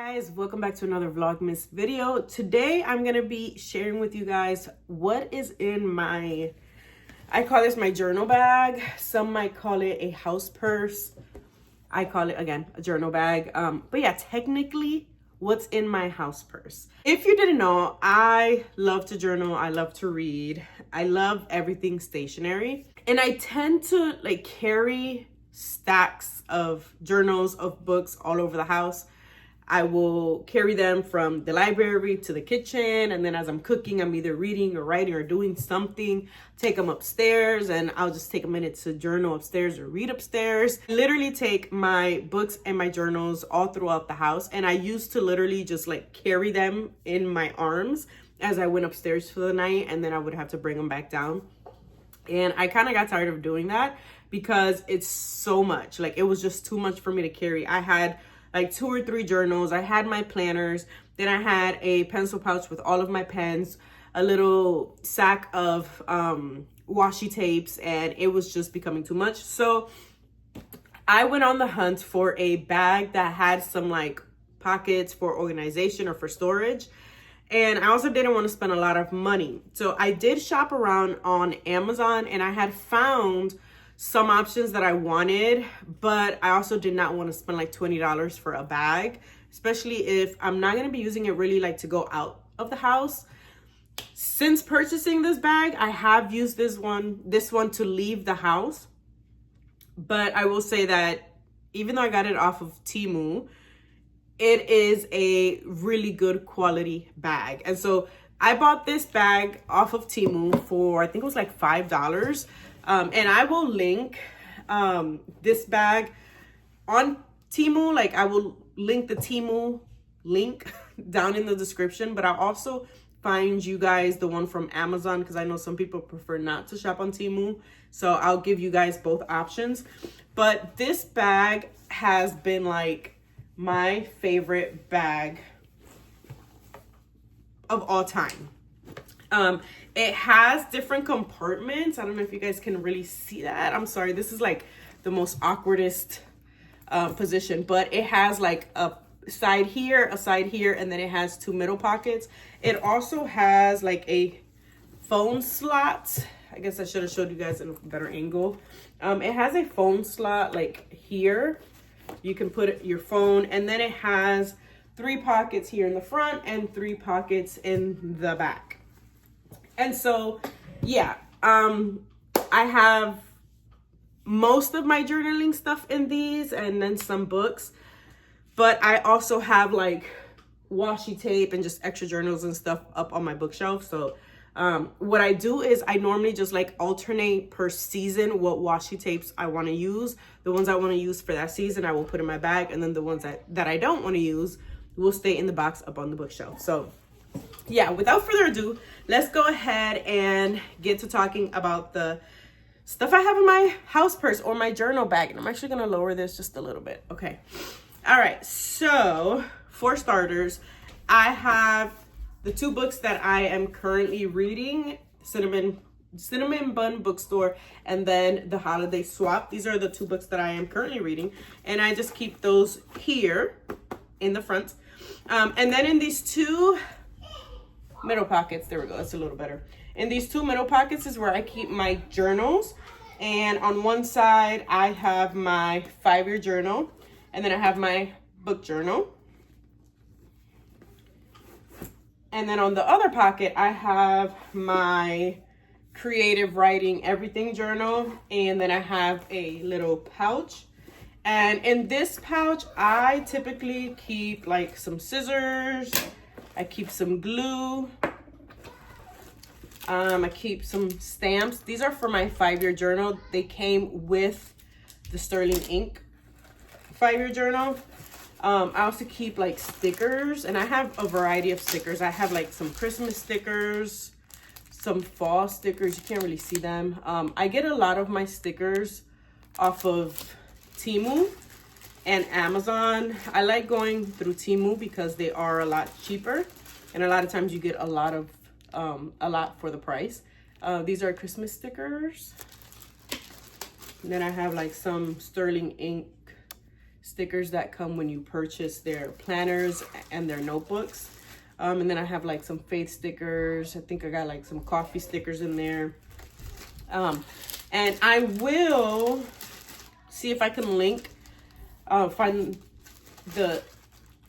Guys, welcome back to another Vlogmas video. Today I'm gonna be sharing with you guys what is in my, I call this my journal bag. Some might call it a house purse. I call it, again, a journal bag. But yeah, technically what's in my house purse. If you didn't know, I love to journal, I love to read, I love everything stationery, and I tend to like carry stacks of journals, of books all over the house. I will carry them from the library to the kitchen, and then as I'm cooking, I'm either reading or writing or doing something, take them upstairs, and I'll just take a minute to journal upstairs or read upstairs. I literally take my books and my journals all throughout the house, and I used to literally just like carry them in my arms as I went upstairs for the night, and then I would have to bring them back down. And I kind of got tired of doing that because it's so much. Like, it was just too much for me to carry. I had like 2 or 3 journals, I had my planners, then I had a pencil pouch with all of my pens, a little sack of washi tapes, and it was just becoming too much. So I went on the hunt for a bag that had some like pockets for organization or for storage. And I also didn't want to spend a lot of money. So I did shop around on Amazon, and I had found some options that I wanted, but I also did not want to spend like $20 for a bag, especially if I'm not going to be using it really like to go out of the house. Since purchasing this bag, I have used this one to leave the house, but I will say that even though I got it off of Temu, it is a really good quality bag. And so I bought this bag off of Temu for, I think it was like $5. And I will link this bag on Temu. Like, I will link the Temu link down in the description, but I'll also find you guys the one from Amazon, because I know some people prefer not to shop on Temu. So I'll give you guys both options. But this bag has been like my favorite bag of all time. It has different compartments. I don't know if you guys can really see that. I'm sorry, this is like the most awkwardest position, but it has like a side here, and then it has 2 middle pockets. It also has like a phone slot. I guess I should have showed you guys in a better angle. It has a phone slot like here. You can put your phone, and then it has 3 pockets here in the front and 3 pockets in the back. And so, yeah, I have most of my journaling stuff in these, and then some books. But I also have like washi tape and just extra journals and stuff up on my bookshelf. So what I do is I normally just like alternate per season what washi tapes I want to use. The ones I want to use for that season, I will put in my bag. And then the ones that I don't want to use will stay in the box up on the bookshelf. So yeah, without further ado, let's go ahead and get to talking about the stuff I have in my house purse or my journal bag. And I'm actually going to lower this just a little bit. Okay. All right. So for starters, I have the 2 books that I am currently reading, Cinnamon Bun Bookstore, and then The Holiday Swap. These are the 2 books that I am currently reading. And I just keep those here in the front. And then in these 2 middle pockets, there we go, that's a little better. In these 2 middle pockets is where I keep my journals. And on one side, I have my 5-year journal, and then I have my book journal. And then on the other pocket, I have my creative writing everything journal, and then I have a little pouch. And in this pouch, I typically keep like some scissors, I keep some glue, I keep some stamps. These are for my 5-year journal. They came with the sterling ink 5-year journal. I also keep like stickers, and I have a variety of stickers. I have like some Christmas stickers, some fall stickers. You can't really see them. I get a lot of my stickers off of Temu and Amazon. I like going through Temu because they are a lot cheaper, and a lot of times you get a lot for the price. These are Christmas stickers. And then I have like some sterling ink stickers that come when you purchase their planners and their notebooks. And then I have like some faith stickers. I think I got like some coffee stickers in there. And I will see if I can link, find the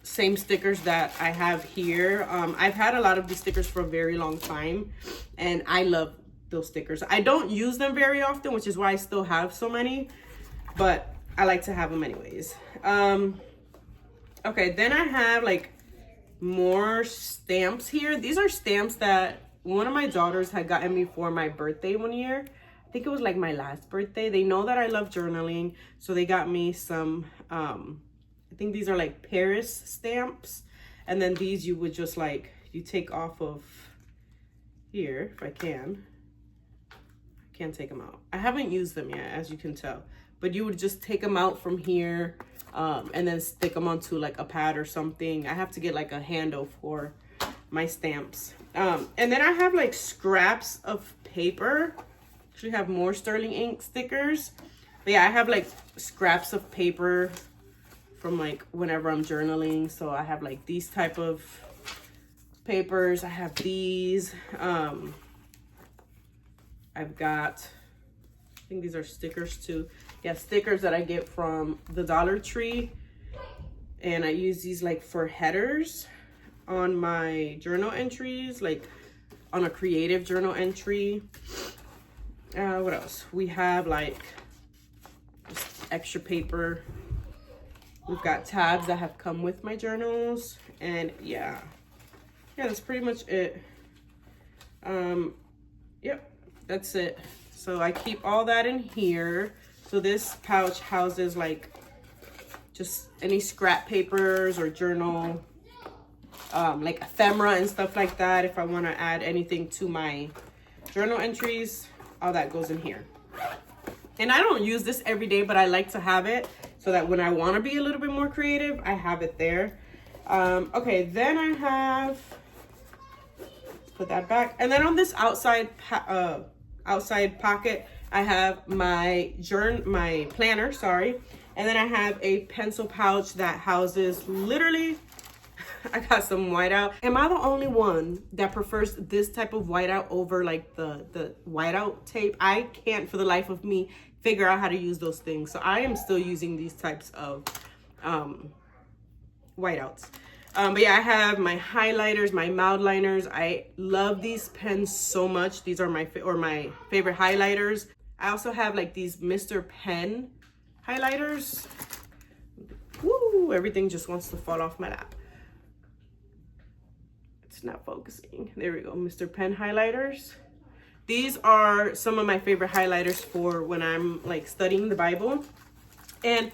same stickers that I have here. I've had a lot of these stickers for a very long time, and I love those stickers. I don't use them very often, which is why I still have so many, but I like to have them anyways. Okay, then I have like more stamps here. These are stamps that one of my daughters had gotten me for my birthday one year. I think it was like my last birthday. They know that I love journaling, so they got me some, I think these are like Paris stamps. And then these you would just like, you take off of here, if I can. I can't take them out. I haven't used them yet, as you can tell. But you would just take them out from here, and then stick them onto like a pad or something. I have to get like a handle for my stamps. And then I have like scraps of paper. Actually have more sterling ink stickers. But yeah, I have like scraps of paper from like whenever I'm journaling. So I have like these type of papers. I have these. I've got, I think these are stickers too. Yeah, stickers that I get from the Dollar Tree. And I use these like for headers on my journal entries, like on a creative journal entry. What else? We have like just extra paper. We've got tabs that have come with my journals. And yeah, that's pretty much it. Yep, that's it. So I keep all that in here. So this pouch houses like just any scrap papers or journal, like ephemera and stuff like that. If I want to add anything to my journal entries, all that goes in here. And I don't use this every day, but I like to have it so that when I want to be a little bit more creative, I have it there. Okay, then I have, put that back. And then on this outside pocket, I have my planner, sorry. And then I have a pencil pouch that houses literally, I got some whiteout. Am I the only one that prefers this type of whiteout over like the whiteout tape? I can't for the life of me figure out how to use those things. So I am still using these types of whiteouts. But yeah, I have my highlighters, my mild liners. I love these pens so much. These are my favorite highlighters. I also have like these Mr. Pen highlighters. Woo, everything just wants to fall off my lap. It's not focusing. There we go, Mr. Pen highlighters. These are some of my favorite highlighters for when I'm like studying the Bible. And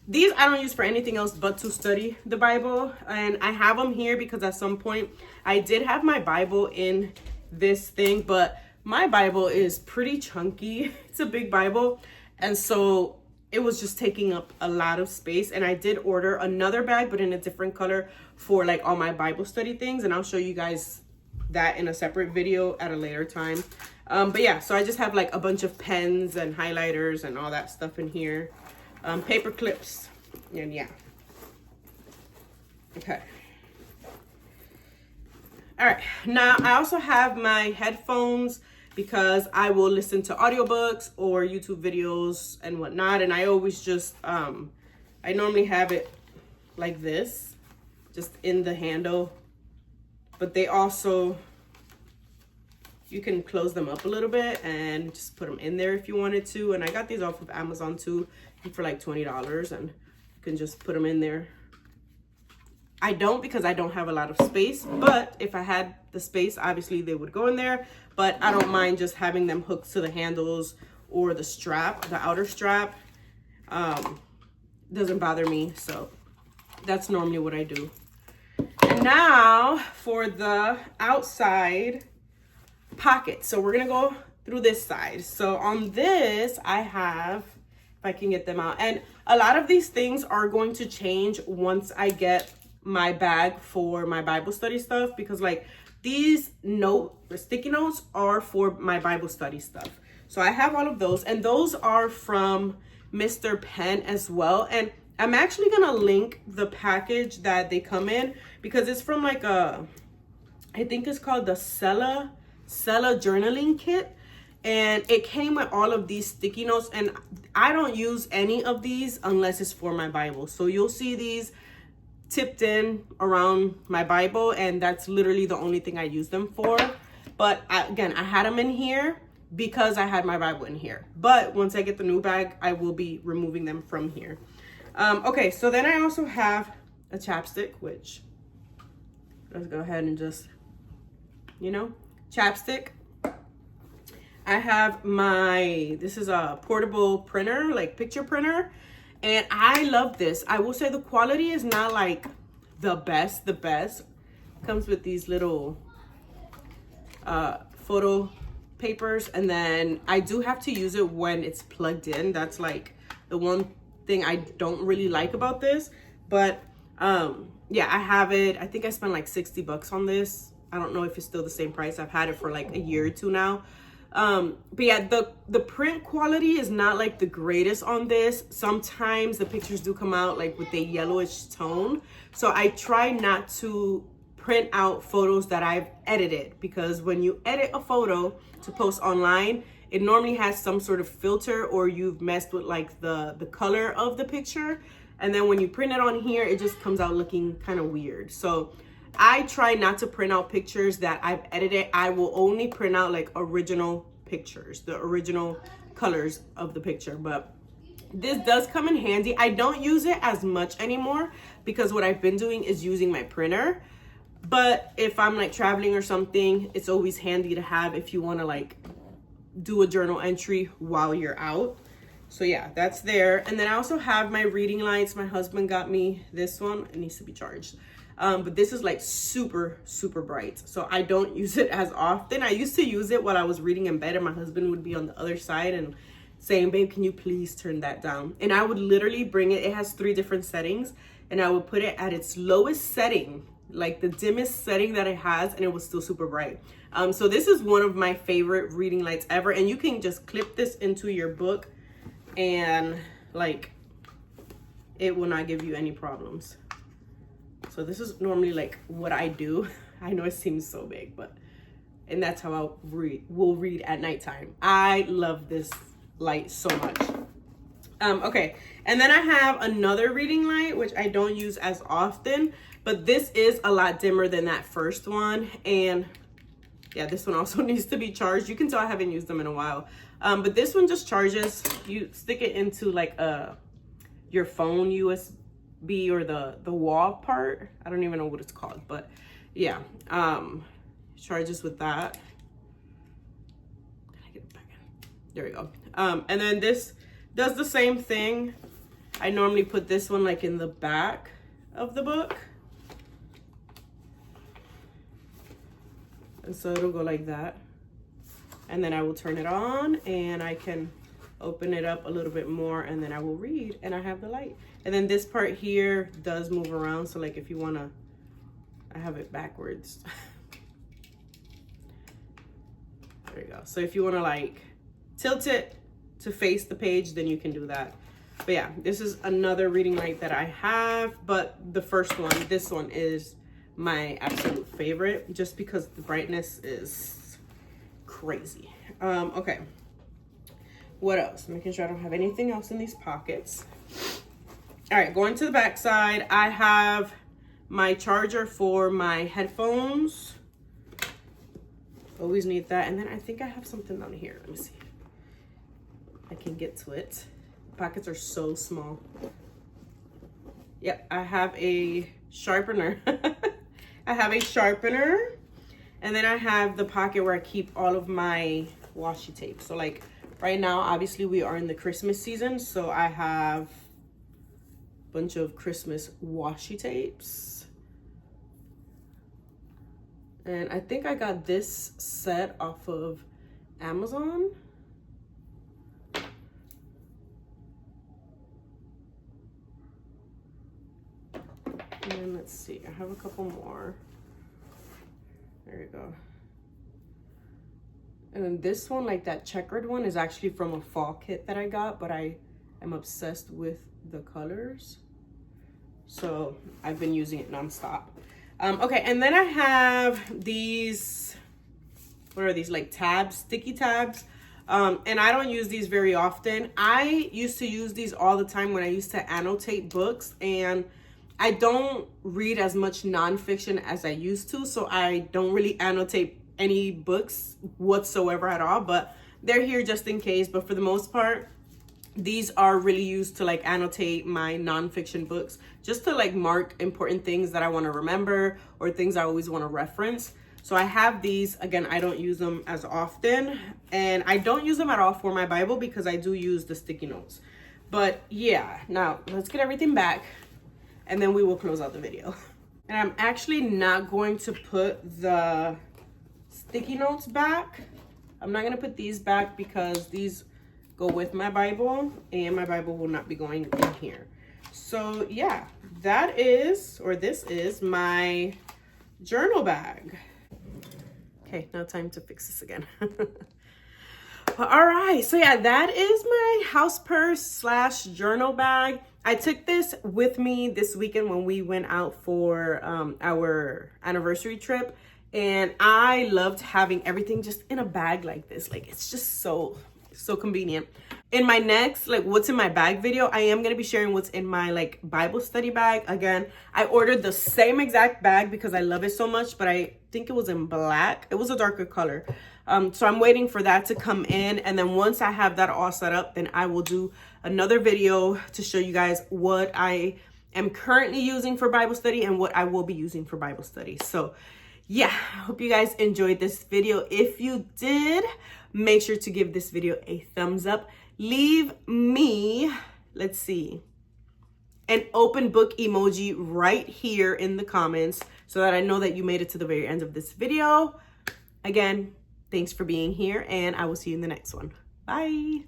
these I don't use for anything else but to study the Bible. And I have them here because at some point I did have my Bible in this thing, but my Bible is pretty chunky. It's a big Bible. And so it was just taking up a lot of space. And I did order another bag, but in a different color for like all my Bible study things. And I'll show you guys that in a separate video at a later time. But yeah, so I just have like a bunch of pens and highlighters and all that stuff in here. Paper clips, and yeah. Okay. All right, now I also have my headphones because I will listen to audiobooks or YouTube videos and whatnot. And I always just, I normally have it like this, just in the handle. But they also, you can close them up a little bit and just put them in there if you wanted to. And I got these off of Amazon too for like $20, and you can just put them in there. I don't because I don't have a lot of space, but if I had the space, obviously they would go in there. But I don't mind just having them hooked to the handles or the strap, the outer strap. Doesn't bother me, so that's normally what I do. And now for the outside pocket. So we're gonna go through this side. So on this, I have, if I can get them out, and a lot of these things are going to change once I get my bag for my Bible study stuff, because like these sticky notes are for my Bible study stuff. So I have all of those, and those are from Mr. Pen as well. And I'm actually gonna link the package that they come in because it's from like I think it's called the Sella journaling kit. And it came with all of these sticky notes, and I don't use any of these unless it's for my Bible. So you'll see these tipped in around my Bible, and that's literally the only thing I use them for. But again, I had them in here because I had my Bible in here. But once I get the new bag, I will be removing them from here. Okay, so then I also have a chapstick, which let's go ahead and just, you know, chapstick. I have this is a portable printer, like picture printer, and I love this. I will say the quality is not like the best. Comes with these little photo papers, and then I do have to use it when it's plugged in. That's like the one thing I don't really like about this, but yeah, I have it. I think I spent like $60 on this. I don't know if it's still the same price. I've had it for like a year or two now. But yeah, the print quality is not like the greatest on this. Sometimes the pictures do come out like with a yellowish tone. So I try not to print out photos that I've edited, because when you edit a photo to post online, it normally has some sort of filter, or you've messed with like the color of the picture. And then when you print it on here, it just comes out looking kind of weird. So I try not to print out pictures that I've edited. I will only print out like original pictures, the original colors of the picture. But this does come in handy. I don't use it as much anymore because what I've been doing is using my printer. But if I'm like traveling or something, it's always handy to have if you want to like do a journal entry while you're out. So yeah, that's there. And then I also have my reading lights. My husband got me this one. It needs to be charged. But this is like super bright, so I don't use it as often. I used to use it while I was reading in bed, and my husband would be on the other side and saying, babe, can you please turn that down? And I would literally bring it. It has 3 different settings, and I would put it at its lowest setting, like the dimmest setting that it has, and it was still super bright. So this is one of my favorite reading lights ever, and you can just clip this into your book and like it will not give you any problems. So this is normally like what I do. I know it seems so big, and that's how we'll read at nighttime. I love this light so much. Okay, and then I have another reading light, which I don't use as often, but this is a lot dimmer than that first one. And yeah, this one also needs to be charged. You can tell I haven't used them in a while. But this one just charges. You stick it into like your phone USB or the wall part. I don't even know what it's called, but yeah, charges with that. Can I get it back in? There we go. And then this does the same thing. I normally put this one like in the back of the book, and so it'll go like that, and then I will turn it on and I can open it up a little bit more, and then I will read, and I have the light. And then this part here does move around, so like if you want to, I have it backwards. There you go. So if you want to like tilt it to face the page, then you can do that. But yeah, this is another reading light that I have, but the first one, this one is my absolute favorite, just because the brightness is crazy. Okay, what else? Making sure I don't have anything else in these pockets. All right, going to the back side, I have my charger for my headphones. Always need that. And then I think I have something down here. Let me see. I can get to it. The pockets are so small. Yep, I have a sharpener. I have a sharpener. And then I have the pocket where I keep all of my washi tape. So like right now, obviously we are in the Christmas season. So I have a bunch of Christmas washi tapes. And I think I got this set off of Amazon. And then let's see, I have a couple more. There you go. And then this one, like that checkered one, is actually from a fall kit that I got, but I am obsessed with the colors. So I've been using it nonstop. Okay, and then I have these, what are these, like tabs, sticky tabs. And I don't use these very often. I used to use these all the time when I used to annotate books, and I don't read as much nonfiction as I used to, so I don't really annotate any books whatsoever at all, but they're here just in case. But for the most part, these are really used to like annotate my nonfiction books, just to like mark important things that I want to remember or things I always want to reference. So I have these. Again, I don't use them as often, and I don't use them at all for my Bible because I do use the sticky notes. But yeah, now let's get everything back and then we will close out the video. And I'm actually not going to put the sticky notes back. I'm not gonna put these back because these go with my Bible and my Bible will not be going in here. So yeah, that is, or this is my journal bag. Okay, now time to fix this again. All right, so yeah, that is my house purse slash journal bag. I took this with me this weekend when we went out for our anniversary trip, and I loved having everything just in a bag like this. Like, it's just so convenient. In my next, like, what's in my bag video, I am going to be sharing what's in my like Bible study bag. Again, I ordered the same exact bag because I love it so much, but I think it was in black. It was a darker color. So I'm waiting for that to come in, and then once I have that all set up, then I will do another video to show you guys what I am currently using for Bible study and what I will be using for Bible study. So yeah, I hope you guys enjoyed this video. If you did, make sure to give this video a thumbs up. Leave me, let's see, an open book emoji right here in the comments so that I know that you made it to the very end of this video. Again, thanks for being here, and I will see you in the next one. Bye.